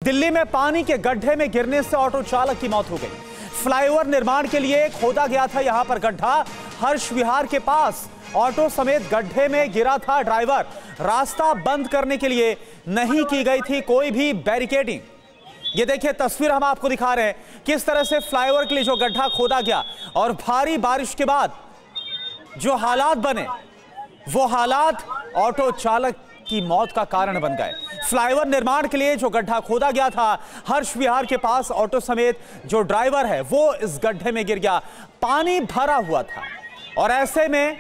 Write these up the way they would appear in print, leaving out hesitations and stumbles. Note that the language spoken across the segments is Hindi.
दिल्ली में पानी के गड्ढे में गिरने से ऑटो चालक की मौत हो गई। फ्लाईओवर निर्माण के लिए खोदा गया था यहां पर गड्ढा। हर्ष विहार के पास ऑटो समेत गड्ढे में गिरा था ड्राइवर। रास्ता बंद करने के लिए नहीं की गई थी कोई भी बैरिकेडिंग। ये देखिए तस्वीर हम आपको दिखा रहे हैं किस तरह से फ्लाईओवर के लिए जो गड्ढा खोदा गया और भारी बारिश के बाद जो हालात बने वो हालात ऑटो चालक की मौत का कारण बन गए। फ्लाईओवर निर्माण के लिए जो गड्ढा खोदा गया था हर्ष विहार के पास ऑटो समेत जो ड्राइवर है वो इस गड्ढे में गिर गया। पानी भरा हुआ था और ऐसे में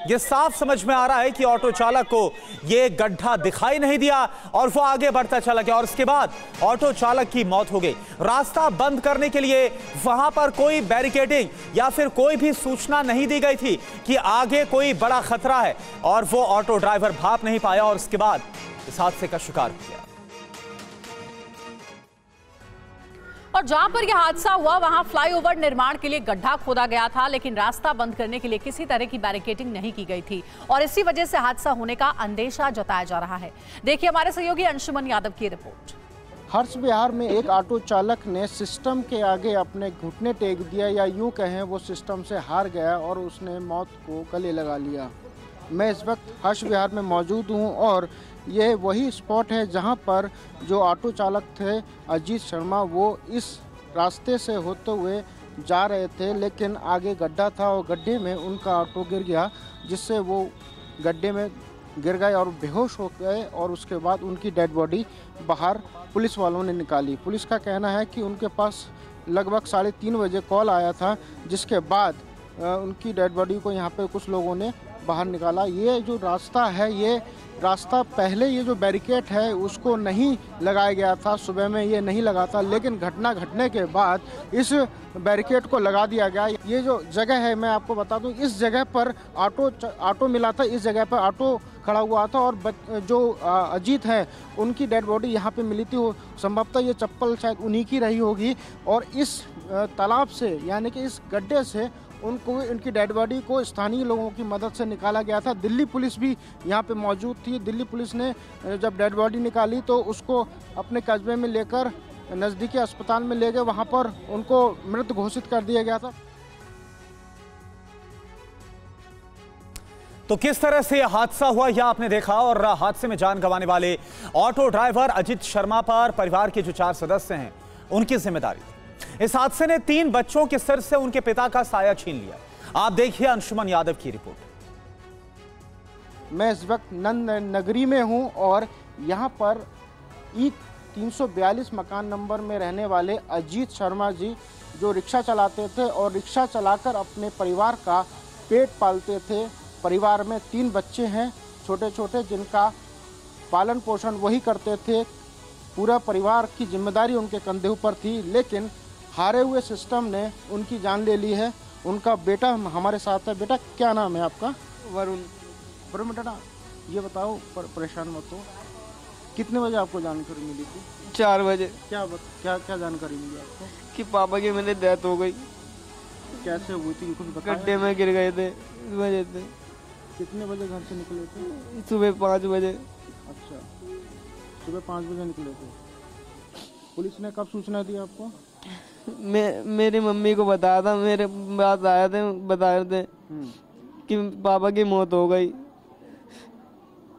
ये साफ समझ में आ रहा है कि ऑटो चालक को ये गड्ढा दिखाई नहीं दिया और वो आगे बढ़ता चला गया और उसके बाद ऑटो चालक की मौत हो गई। रास्ता बंद करने के लिए वहां पर कोई बैरिकेडिंग या फिर कोई भी सूचना नहीं दी गई थी कि आगे कोई बड़ा खतरा है और वो ऑटो ड्राइवर भाप नहीं पाया और उसके बाद इस हादसे का शिकार किया। और जहां पर यह हादसा हुआ वहां फ्लाईओवर निर्माण के लिए गड्ढा खोदा गया था, लेकिन रास्ता बंद करने के लिए किसी तरह की बैरिकेडिंग नहीं की गई थी और इसी वजह से हादसा होने का अंदेशा जताया जा रहा है। देखिए हमारे सहयोगी अंशुमन यादव की रिपोर्ट। हर्ष विहार में एक ऑटो चालक ने सिस्टम के आगे अपने घुटने टेक दिया या यूं कहें वो सिस्टम से हार गया और उसने मौत को गले लगा लिया। मैं इस वक्त हर्ष विहार में मौजूद हूं और ये वही स्पॉट है जहां पर जो ऑटो चालक थे अजीत शर्मा वो इस रास्ते से होते हुए जा रहे थे, लेकिन आगे गड्ढा था और गड्ढे में उनका ऑटो गिर गया जिससे वो गड्ढे में गिर गए और बेहोश हो गए और उसके बाद उनकी डेड बॉडी बाहर पुलिस वालों ने निकाली। पुलिस का कहना है कि उनके पास लगभग 3:30 बजे कॉल आया था जिसके बाद उनकी डेड बॉडी को यहाँ पे कुछ लोगों ने बाहर निकाला। ये जो रास्ता है ये रास्ता पहले ये जो बैरिकेड है उसको नहीं लगाया गया था, सुबह में ये नहीं लगा था, लेकिन घटना घटने के बाद इस बैरिकेड को लगा दिया गया। ये जो जगह है मैं आपको बता दूं इस जगह पर ऑटो मिला था, इस जगह पर ऑटो खड़ा हुआ था और जो अजीत है उनकी डेड बॉडी यहाँ पे मिली थी। संभवतः ये चप्पल शायद उन्हीं की रही होगी और इस तालाब से यानी कि इस गड्ढे से उनको इनकी डेड बॉडी को स्थानीय लोगों की मदद से निकाला गया था। दिल्ली पुलिस भी यहाँ पे मौजूद थी। दिल्ली पुलिस ने जब डेड बॉडी निकाली तो उसको अपने कस्बे में लेकर नज़दीकी अस्पताल में ले गए, वहाँ पर उनको मृत घोषित कर दिया गया था। तो किस तरह से हादसा हुआ यह आपने देखा और हादसे में जान गंवाने वाले ऑटो ड्राइवर अजीत शर्मा पर परिवार के जो 4 सदस्य हैं उनकी जिम्मेदारी थी। इस हादसे ने 3 बच्चों के सिर से उनके पिता का साया छीन लिया। आप देखिए अंशुमन यादव की रिपोर्ट। मैं इस वक्त नंद नगरी में हूं और यहां पर ई 342 मकान नंबर में रहने वाले अजीत शर्मा जी जो रिक्शा चलाते थे और रिक्शा चलाकर अपने परिवार का पेट पालते थे। परिवार में 3 बच्चे हैं छोटे छोटे जिनका पालन पोषण वही करते थे। पूरा परिवार की जिम्मेदारी उनके कंधे ऊपर थी, लेकिन हारे हुए सिस्टम ने उनकी जान ले ली है। उनका बेटा हमारे साथ है। बेटा क्या नाम है आपका? वरुण। वरुण बेटा ये बताओ, परेशान मत हो, कितने बजे आपको जानकारी मिली थी? 4 बजे। क्या जानकारी मिली आपको? कि पापा की मेरी डेथ हो गई। कैसे हुई थी कुछ बताया? गड्ढे में गिर गए थे इस वजह से। कितने बजे घर से निकले थे? सुबह 5 बजे। अच्छा, सुबह 5 बजे निकले थे। पुलिस ने कब सूचना दी आपको? मेरी मम्मी को बताया था, मेरे पास आए थे, बता रहे थे कि पापा की मौत हो गई।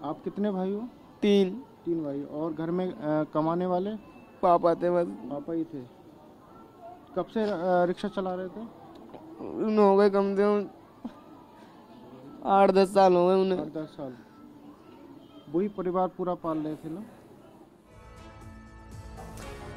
आप कितने भाई हो? 3 भाई। और घर में कमाने वाले? पापा थे बस। पापा ही थे। कब से रिक्शा चला रहे थे? हो गए कम से कम 8-10 साल हो गए उन्हें। 8-10 साल। वही परिवार पूरा पाल रहे थे ना।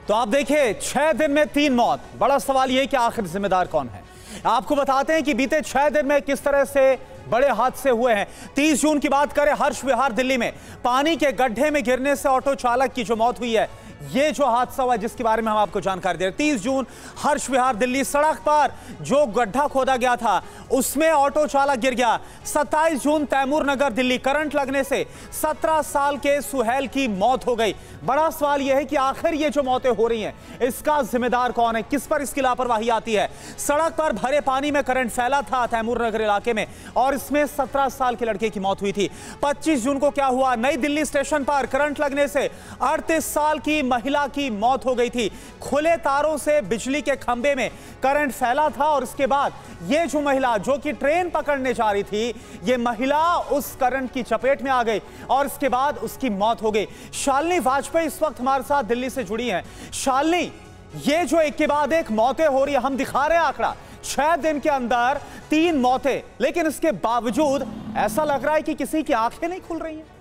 तो आप देखिए 6 दिन में 3 मौत। बड़ा सवाल यह कि आखिर जिम्मेदार कौन है। आपको बताते हैं कि बीते 6 दिन में किस तरह से बड़े हादसे हुए हैं। 30 जून की बात करें, हर्ष विहार दिल्ली में पानी के गड्ढे में गिरने से ऑटो चालक की जो मौत हुई है, ये जो हादसा हुआ जिसके बारे में हम आपको जानकारी दे रहे हैं। 30 जून हर्ष विहार दिल्ली सड़क पर जो गड्ढा खोदा गया था उसमें ऑटो चालक गिर गया। 27 जून तैमूर नगर दिल्ली करंट लगने से 17 साल के सुहेल की मौत हो गई। बड़ा सवाल यह है कि आखिर ये जो मौतें हो रही हैं इसका जिम्मेदार कौन है, किस पर इसकी लापरवाही आती है। सड़क पर भरे पानी में करंट फैला था तैमूर नगर इलाके में और इसमें 17 साल के लड़के की मौत हुई थी। 25 जून को क्या हुआ, नई दिल्ली स्टेशन पर करंट लगने से 38 साल की महिला की मौत हो गई थी। खुले तारों से बिजली के खंभे में करंट फैला था और इसके बाद ये जो महिला जो कि ट्रेन पकड़ने जा रही थी, ये महिला उस करंट की चपेट में आ गई और इसके बाद उसकी मौत हो गई। शालिनी वाजपेयी इस वक्त हमारे साथ दिल्ली से जुड़ी हैं। शालिनी, ये जो एक के बाद एक मौतें हो रही है, हम दिखा रहे हैं आंकड़ा 6 दिन के अंदर 3 मौतें, लेकिन इसके बावजूद ऐसा लग रहा है कि किसी की आंखें नहीं खुल रही हैं।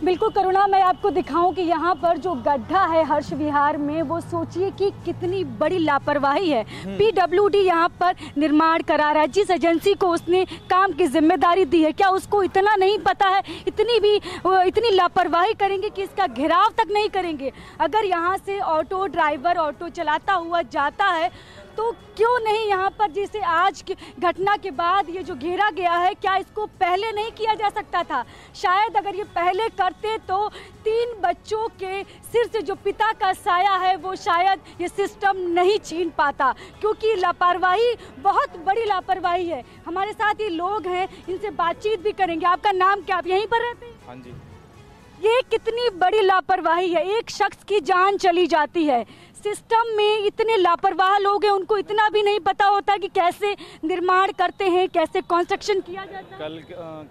बिल्कुल करुणा, मैं आपको दिखाऊं कि यहाँ पर जो गड्ढा है हर्ष विहार में, वो सोचिए कि कितनी बड़ी लापरवाही है। पीडब्ल्यूडी यहाँ पर निर्माण करा रहा है। जिस एजेंसी को उसने काम की जिम्मेदारी दी है, क्या उसको इतना नहीं पता है? इतनी लापरवाही करेंगे कि इसका घेराव तक नहीं करेंगे। अगर यहाँ से ऑटो ड्राइवर ऑटो चलाता हुआ जाता है तो क्यों नहीं यहाँ पर, जैसे आज की घटना के बाद ये जो घेरा गया है, क्या इसको पहले नहीं किया जा सकता था? शायद अगर ये पहले करते तो 3 बच्चों के सिर से जो पिता का साया है वो शायद ये सिस्टम नहीं छीन पाता, क्योंकि लापरवाही बहुत बड़ी लापरवाही है। हमारे साथ ये लोग हैं, इनसे बातचीत भी करेंगे। आपका नाम क्या, आप यहीं पर रहते हैं? हाँ जी। ये कितनी बड़ी लापरवाही है, एक शख्स की जान चली जाती है। सिस्टम में इतने लापरवाह लोग हैं, उनको इतना भी नहीं पता होता कि कैसे निर्माण करते हैं, कैसे कंस्ट्रक्शन किया जाता है।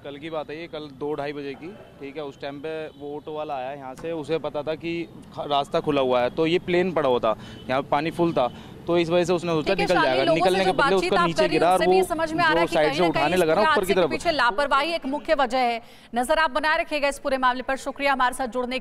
कल की बात है ये, कल 2-2:30 बजे की, ठीक है। उस टाइम पे वो ऑटो वाला आया यहाँ से, उसे पता था कि रास्ता खुला हुआ है, तो ये प्लेन पड़ा हुआ था, यहाँ पानी फुल था, तो इस वजह से उसने सोचा निकल जाएगा। निकलने के बदले उसका नीचे गिरा और वो समझ में आ रहा है कि साइड से उठाने लगा ना ऊपर की तरफ। पीछे लापरवाही एक मुख्य वजह है। नजर आप बनाए रखिएगा इस पूरे मामले पर। शुक्रिया हमारे साथ जुड़ने के लिए।